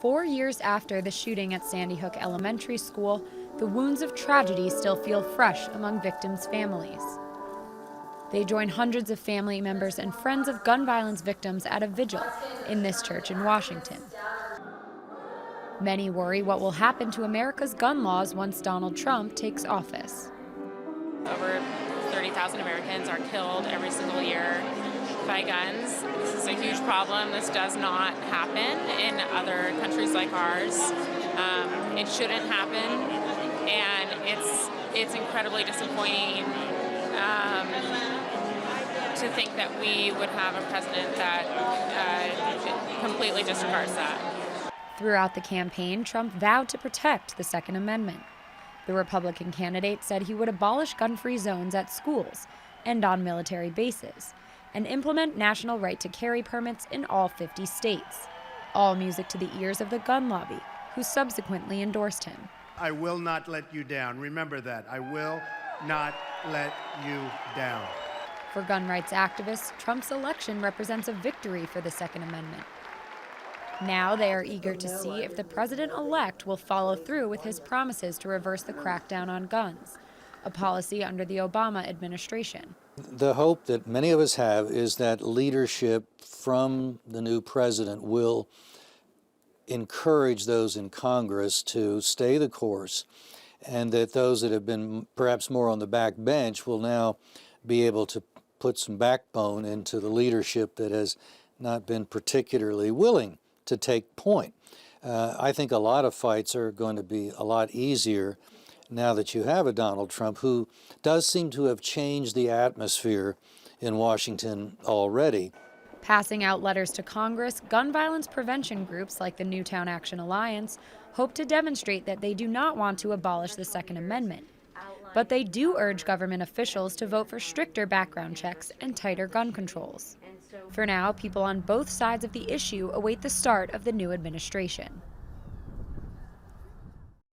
4 years after the shooting at Sandy Hook Elementary School, the wounds of tragedy still feel fresh among victims' families. They join hundreds of family members and friends of gun violence victims at a vigil in this church in Washington. Many worry what will happen to America's gun laws once Donald Trump takes office. Over 30,000 Americans are killed every single year by guns. This is a huge problem. This does not happen in other countries like ours. It shouldn't happen, and it's incredibly disappointing to think that we would have a president that completely disregards that. Throughout the campaign, Trump vowed to protect the Second Amendment. The Republican candidate said he would abolish gun-free zones at schools and on military bases, and implement national right-to-carry permits in all 50 states. All music to the ears of the gun lobby, who subsequently endorsed him. I will not let you down. Remember that. I will not let you down. For gun rights activists, Trump's election represents a victory for the Second Amendment. Now they are eager to see if the president-elect will follow through with his promises to reverse the crackdown on guns, a policy under the Obama administration. The hope that many of us have is that leadership from the new president will encourage those in Congress to stay the course, and that those that have been perhaps more on the back bench will now be able to put some backbone into the leadership that has not been particularly willing to take point. I think a lot of fights are going to be a lot easier now that you have a Donald Trump who does seem to have changed the atmosphere in Washington already. Passing out letters to Congress, gun violence prevention groups like the Newtown Action Alliance hope to demonstrate that they do not want to abolish the Second Amendment. But they do urge government officials to vote for stricter background checks and tighter gun controls. For now, people on both sides of the issue await the start of the new administration.